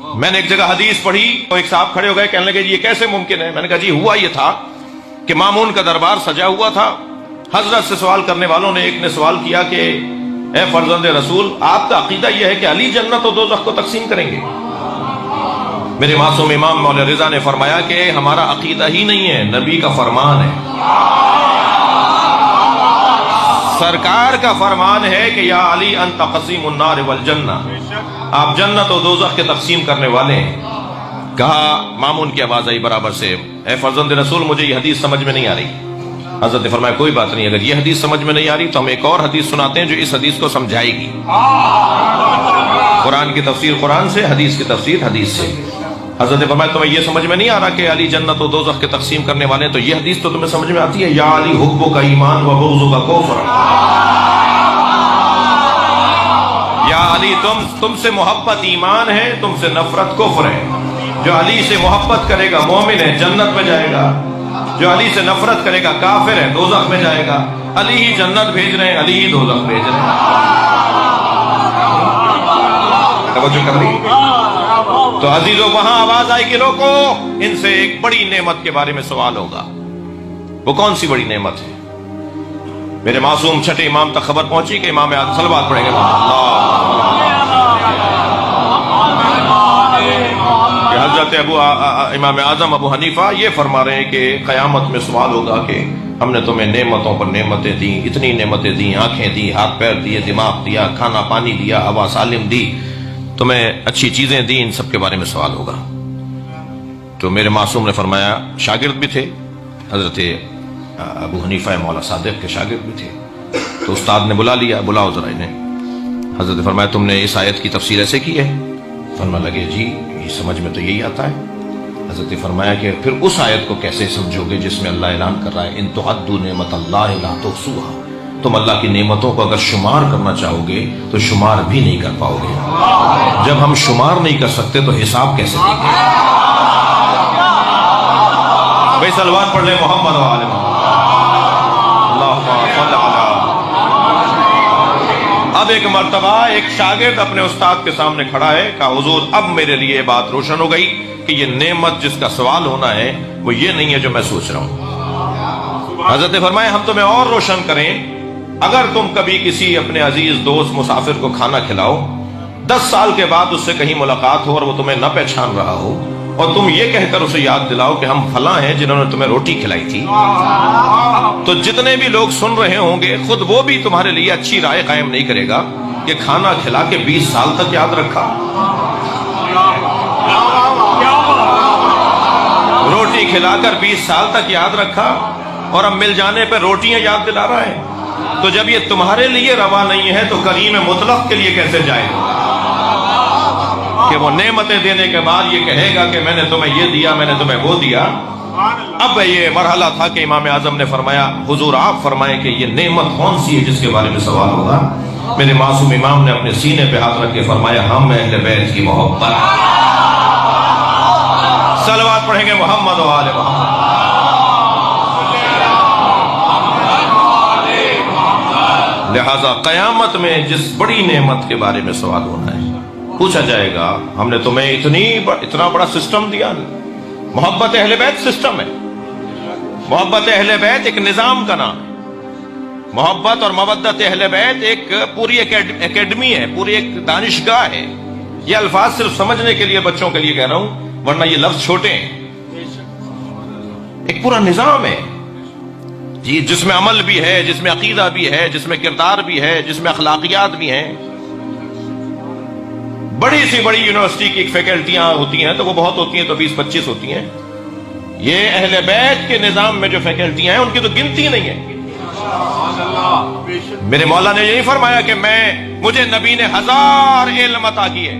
میں نے ایک جگہ حدیث پڑھی تو ایک صاحب کھڑے ہو گئے، کہنے لگے جی یہ کیسے ممکن ہے؟ میں نے کہا جی ہوا یہ تھا کہ مامون کا دربار سجا ہوا تھا، حضرت سے سوال کرنے والوں نے ایک نے سوال کیا کہ اے فرزند رسول، آپ کا عقیدہ یہ ہے کہ علی جنت و دوزخ کو تقسیم کریں گے؟ میرے معصوم امام مولا رضا نے فرمایا کہ ہمارا عقیدہ ہی نہیں ہے، نبی کا فرمان ہے، سرکار کا فرمان ہے کہ یا علی انت قسیم النار والجنہ، آپ جنت و دوزخ کے تقسیم کرنے والے ہیں۔ کہا مامون کی آواز آئی برابر سے، اے فرزند رسول مجھے یہ حدیث سمجھ میں نہیں آ رہی۔ حضرت نے فرمایا کوئی بات نہیں، اگر یہ حدیث سمجھ میں نہیں آ رہی تو ہم ایک اور حدیث سناتے ہیں جو اس حدیث کو سمجھائے گی۔ قرآن کی تفسیر قرآن سے، حدیث کی تفسیر حدیث سے۔ حضرت نے فرمایا تمہیں یہ سمجھ میں نہیں آ رہا کہ علی جنت و دوزخ کے تقسیم کرنے والے ہیں، تو یہ حدیث تو تمہیں سمجھ میں آتی ہے، یا علی حبک ایمان و بغضک کفر، یا علی تم سے محبت ایمان ہے، تم سے نفرت کفر ہے۔ جو علی سے محبت کرے گا مومن ہے، جنت میں جائے گا، جو علی سے نفرت کرے گا کافر ہے، دوزخ میں جائے گا۔ علی ہی جنت بھیج رہے ہیں، علی ہی دوزخ بھیج رہے ہیں۔ توجہ کر لی؟ تو عزیزو وہاں آواز آئی کہ روکو، ان سے ایک بڑی نعمت کے بارے میں سوال ہوگا۔ وہ کون سی بڑی نعمت ہے؟ میرے معصوم چھٹے امام تک خبر پہنچی کہ امام اعظم صلوات پڑھیں گے کہ حضرت امام اعظم ابو حنیفہ یہ فرما رہے ہیں کہ قیامت میں سوال ہوگا کہ ہم نے تمہیں نعمتوں پر نعمتیں دیں، اتنی نعمتیں دیں، آنکھیں دی، ہاتھ پیر دیے، دماغ دیا، کھانا پانی دیا، ہوا سالم دی، تمہیں اچھی چیزیں دیں، ان سب کے بارے میں سوال ہوگا۔ تو میرے معصوم نے فرمایا، شاگرد بھی تھے، حضرت ابو حنیفہ مولا صادق کے شاگرد بھی تھے، تو استاد نے بلا لیا، بلاؤ ذرا انہیں۔ حضرت نے فرمایا تم نے اس آیت کی تفسیر ایسے کی ہے؟ فرمانے لگے جی یہ سمجھ میں تو یہی آتا ہے۔ حضرت نے فرمایا کہ پھر اس آیت کو کیسے سمجھو گے جس میں اللہ اعلان کر رہا ہے ان تعدوا نعمت اللہ لا تحصوها، تم اللہ کی نعمتوں کو اگر شمار کرنا چاہو گے تو شمار بھی نہیں کر پاؤ گے۔ جب ہم شمار نہیں کر سکتے تو حساب کیسے دیں گے؟ بھائی صلوات پڑھ لیں محمد و آل محمد، اللہم صل علی۔ اب ایک مرتبہ ایک شاگرد اپنے استاد کے سامنے کھڑا ہے، کہا حضور اب میرے لیے بات روشن ہو گئی کہ یہ نعمت جس کا سوال ہونا ہے وہ یہ نہیں ہے جو میں سوچ رہا ہوں۔ حضرت نے فرمایا ہم تمہیں اور روشن کریں، اگر تم کبھی کسی اپنے عزیز دوست مسافر کو کھانا کھلاؤ، 10 سال کے بعد اس سے کہیں ملاقات ہو اور وہ تمہیں نہ پہچان رہا ہو، اور تم یہ کہہ کر اسے یاد دلاؤ کہ ہم فلاں ہیں جنہوں نے تمہیں روٹی کھلائی تھی، تو جتنے بھی لوگ سن رہے ہوں گے خود وہ بھی تمہارے لیے اچھی رائے قائم نہیں کرے گا کہ کھانا کھلا کے 20 سال تک یاد رکھا، روٹی کھلا کر 20 سال تک یاد رکھا، اور اب مل جانے پہ روٹیاں یاد دلا رہا ہے۔ تو جب یہ تمہارے لیے روا نہیں ہے تو کریم مطلق کے لیے کیسے جائے گا کہ وہ نعمتیں دینے کے بعد یہ کہے گا کہ میں نے تمہیں یہ دیا، میں نے تمہیں وہ دیا۔ اب یہ مرحلہ تھا کہ امام اعظم نے فرمایا حضور آپ فرمائیں کہ یہ نعمت کون سی ہے جس کے بارے میں سوال ہوگا؟ میرے معصوم امام نے اپنے سینے پہ ہاتھ رکھ کے فرمایا ہم اہل بیت کی محبت۔ صلوات پڑھیں گے محمد و آل محمد۔ لہذا قیامت میں جس بڑی نعمت کے بارے میں سوال ہونا ہے، پوچھا جائے گا ہم نے تمہیں اتنا بڑا سسٹم دیا۔ محبت اہل بیت سسٹم ہے، محبت اہل بیت ایک نظام کا نام ہے، محبت اور مودت اہل بیت ایک پوری اکیڈمی ہے، پوری ایک دانشگاہ ہے۔ یہ الفاظ صرف سمجھنے کے لیے بچوں کے لیے کہہ رہا ہوں، ورنہ یہ لفظ چھوٹے ہیں۔ ایک پورا نظام ہے جی، جس میں عمل بھی ہے، جس میں عقیدہ بھی ہے، جس میں کردار بھی ہے، جس میں اخلاقیات بھی ہیں۔ بڑی سی بڑی یونیورسٹی کی فیکلٹیاں ہوتی ہیں تو وہ بہت ہوتی ہیں، تو 20-25 ہوتی ہیں۔ یہ اہل بیت کے نظام میں جو فیکلٹیاں ہیں ان کی تو گنتی نہیں ہے۔ میرے مولا نے یہی فرمایا کہ مجھے نبی نے 1000 علم عطا کیے،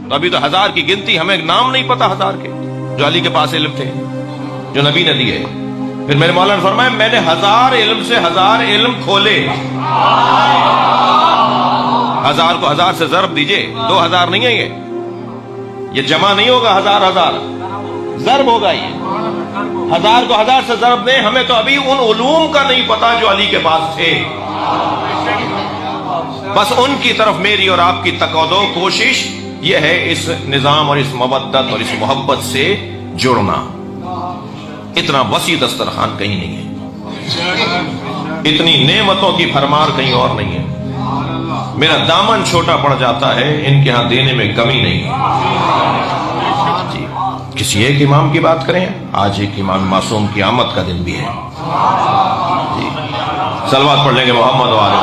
تو ابھی تو 1000 کی گنتی، ہمیں نام نہیں پتا 1000 کے جو علی کے پاس علم تھے، جو نبی نے دیے۔ پھر میرے مولا نے فرمایا میں نے 1000 علم سے 1000 علم کھولے۔ 1000 کو 1000 سے ضرب دیجئے، 2000 نہیں ہے، یہ جمع نہیں ہوگا، 1000 ضرب ہوگا۔ یہ 1000 کو 1000 سے ضرب دیں، ہمیں تو ابھی ان علوم کا نہیں پتا جو علی کے پاس تھے۔ بس ان کی طرف میری اور آپ کی تقاضا کوشش یہ ہے اس نظام اور اس مودت اور اس محبت سے جڑنا. اتنا وسیع دسترخوان کہیں نہیں ہے، اتنی نعمتوں کی بھرمار کہیں اور نہیں ہے. میرا دامن چھوٹا پڑ جاتا ہے، ان کے ہاں دینے میں کمی نہیں ہے. جی کسی ایک امام کی بات کریں، آج ایک امام معصوم کی آمد کا دن بھی ہے. جی صلوات پڑھ لیں گے محمد والے.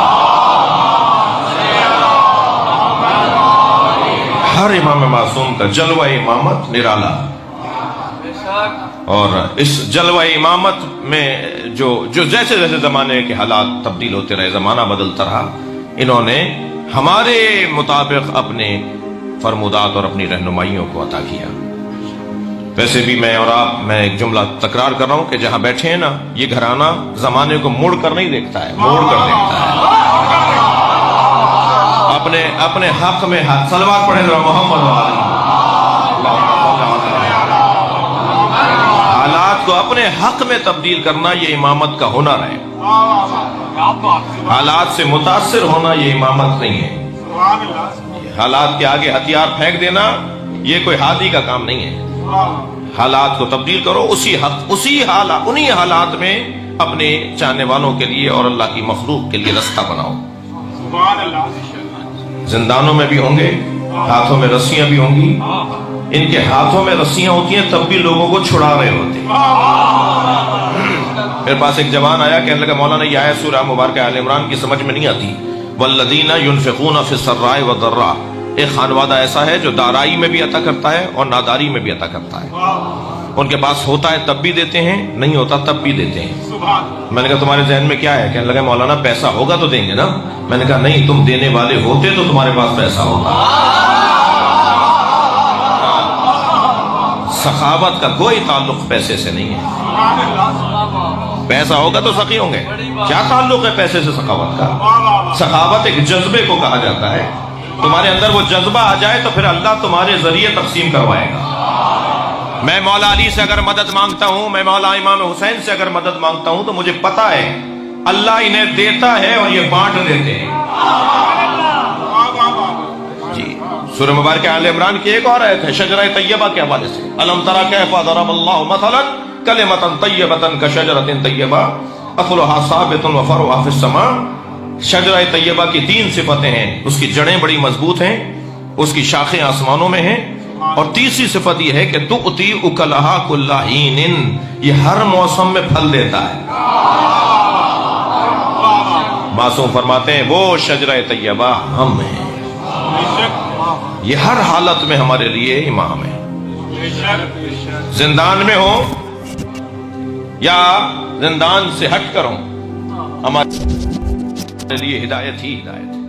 ہر امام معصوم کا جلوہ امامت نرالا، اور اس جلوہ امامت میں جو جیسے جیسے زمانے کے حالات تبدیل ہوتے رہے، زمانہ بدلتا رہا، انہوں نے ہمارے مطابق اپنے فرمودات اور اپنی رہنمائیوں کو عطا کیا. ویسے بھی میں اور آپ، میں ایک جملہ تکرار کر رہا ہوں کہ جہاں بیٹھے ہیں نا، یہ گھرانہ زمانے کو موڑ کر نہیں دیکھتا ہے، موڑ کر دیکھتا ہے. اپنے حق میں صلوات پڑھیں ذرا محمد والے. حالات کو اپنے حق میں تبدیل کرنا یہ امامت کا ہنر ہے. حالات سے متاثر ہونا یہ امامت نہیں ہے. حالات کے آگے ہتھیار پھینک دینا یہ کوئی ہادی کا کام نہیں ہے. حالات کو تبدیل کرو، انہی حالات میں اپنے چاہنے والوں کے لیے اور اللہ کی مخلوق کے لیے رستہ بناؤ. زندانوں میں بھی ہوں گے، ہاتھوں میں رسیاں بھی ہوں گی. ان کے ہاتھوں میں رسیاں ہوتی ہیں تب بھی لوگوں کو چھڑا رہے ہوتے ہیں. میرے پاس ایک جوان آیا، کہنے لگا مولانا یہ آیت سورہ مبارکہ آل عمران کی سمجھ میں نہیں آتی. والذین ينفقون فی السراء والضراء، ایک خانوادہ ایسا ہے جو دارائی میں بھی عطا کرتا ہے اور ناداری میں بھی عطا کرتا ہے. ان کے پاس ہوتا ہے تب بھی دیتے ہیں، نہیں ہوتا تب بھی دیتے ہیں. میں نے کہا تمہارے ذہن میں کیا ہے؟ کہنے لگا مولانا پیسہ ہوگا تو دیں گے نا. میں نے کہا نہیں، تم دینے والے ہوتے تو تمہارے پاس پیسہ ہوتا. سخاوت کا کوئی تعلق پیسے سے نہیں ہے. پیسہ ہوگا تو سخی ہوں گے. کیا تعلق ہے پیسے سے سخاوت کا؟ سخاوت ایک جذبے کو کہا جاتا ہے. تمہارے اندر وہ جذبہ آ جائے تو پھر اللہ تمہارے ذریعے تقسیم کروائے گا. میں مولا علی سے اگر مدد مانگتا ہوں، میں مولا امام حسین سے اگر مدد مانگتا ہوں تو مجھے پتا ہے اللہ انہیں دیتا ہے اور یہ بانٹ دیتے ہیں. جی سورہ مبارکہ آل عمران کی ایک اور آیت ہے شجرہ طیبہ کے حوالے سے، الم تری کیف ضرب اللہ مثلا کلمۃ طیبۃ کشجرۃ طیبہ اصلها ثابت وفرعها فی السماء. شجرہ طیبہ کی 3 صفتیں ہیں. اس کی جڑیں بڑی مضبوط ہیں، اس کی شاخیں آسمانوں میں ہیں، اور تیسری صفت یہ ہے کہ تؤتی اکلھا کل حین، یہ ہر موسم میں پھل دیتا ہے. معصوم فرماتے ہیں وہ شجرہ طیبہ ہم ہیں. یہ ہر حالت میں ہمارے لیے امام ہے. زندان میں ہو یا زندان سے ہٹ کر ہو، ہمارے لیے ہدایت ہی ہدایت.